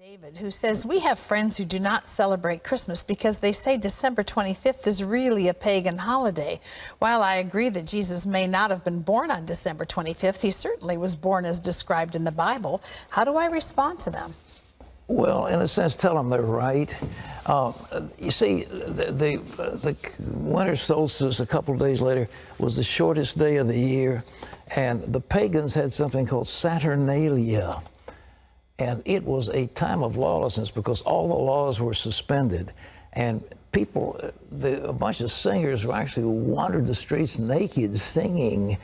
David, who says, we have friends who do not celebrate Christmas because they say December 25th is really a pagan holiday. While I agree that Jesus may not have been born on December 25th, he certainly was born as described in the Bible. How do I respond to them? Well, in a sense, tell them they're right. You see, the winter solstice a couple of days later was the shortest day of the year, and the pagans had something called Saturnalia. And it was a time of lawlessness because all the laws were suspended. And people, a bunch of singers actually wandered the streets naked singing.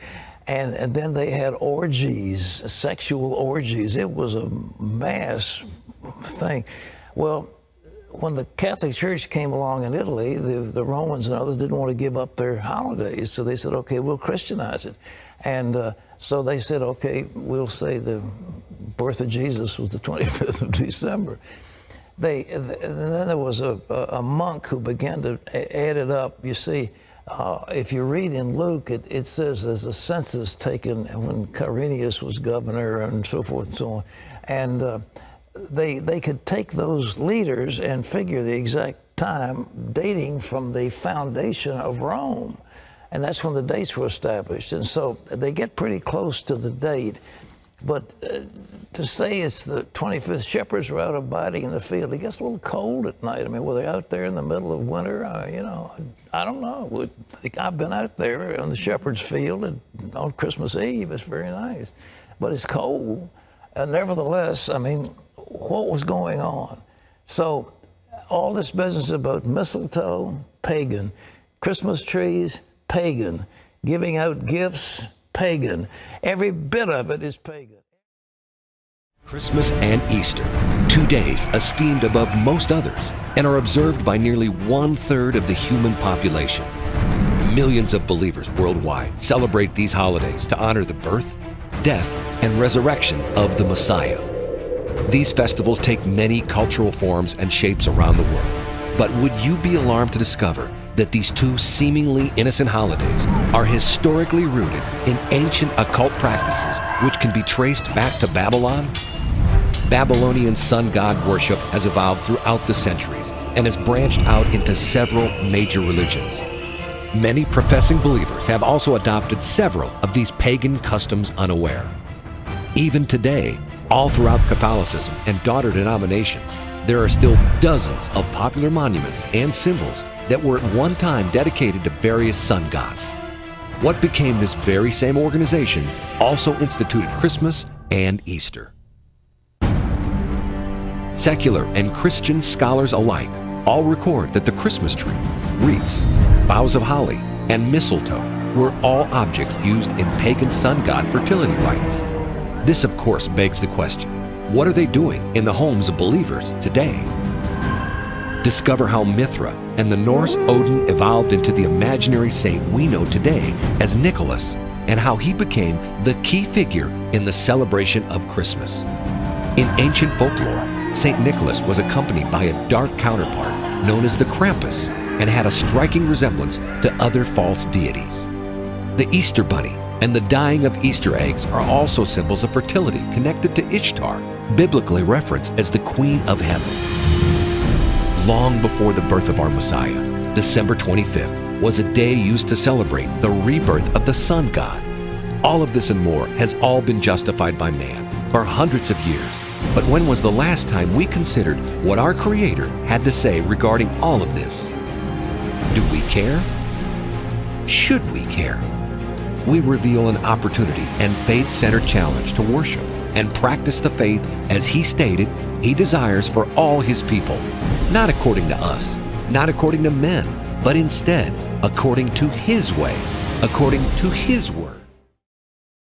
And then they had orgies, sexual orgies. It was a mass thing. Well, when the Catholic Church came along in Italy, the Romans and others didn't want to give up their holidays. So they said, okay, we'll Christianize it. And so they said, okay, we'll say the birth of Jesus was the 25th of December. And then there was a monk who began to add it up. You see, if you read in Luke, it says there's a census taken when Quirinius was governor and so forth and so on. And they could take those leaders and figure the exact time dating from the foundation of Rome. And that's when the dates were established. And so they get pretty close to the date. But to say it's the 25th, shepherds were out abiding in the field. It gets a little cold at night. I mean, were they out there in the middle of winter? You know, I don't know. I've been out there on the shepherd's field on Christmas Eve. It's very nice. But it's cold. And nevertheless, I mean, what was going on? So all this business about mistletoe, pagan. Christmas trees, pagan. Giving out gifts, pagan. Every bit of it is pagan. Christmas and Easter, 2 days esteemed above most others and are observed by nearly 1/3 of the human population. Millions of believers worldwide celebrate these holidays to honor the birth, death, and resurrection of the Messiah. These festivals take many cultural forms and shapes around the world. But would you be alarmed to discover that these two seemingly innocent holidays are historically rooted in ancient occult practices which can be traced back to Babylon? Babylonian sun god worship has evolved throughout the centuries and has branched out into several major religions. Many professing believers have also adopted several of these pagan customs unaware. Even today, all throughout Catholicism and daughter denominations, there are still dozens of popular monuments and symbols that were at one time dedicated to various sun gods. What became this very same organization also instituted Christmas and Easter. Secular and Christian scholars alike all record that the Christmas tree, wreaths, boughs of holly, and mistletoe were all objects used in pagan sun god fertility rites. This, of course, begs the question, what are they doing in the homes of believers today? Discover how Mithra and the Norse Odin evolved into the imaginary saint we know today as Nicholas, and how he became the key figure in the celebration of Christmas. In ancient folklore, Saint Nicholas was accompanied by a dark counterpart known as the Krampus and had a striking resemblance to other false deities. The Easter Bunny and the dyeing of Easter eggs are also symbols of fertility connected to Ishtar, biblically referenced as the Queen of Heaven. Long before the birth of our Messiah, December 25th was a day used to celebrate the rebirth of the sun god. All of this and more has all been justified by man for hundreds of years. But when was the last time we considered what our Creator had to say regarding all of this? Do we care? Should we care? We reveal an opportunity and faith-centered challenge to worship and practice the faith as He stated He desires for all His people, not according to us, not according to men, but instead according to His way, according to His word.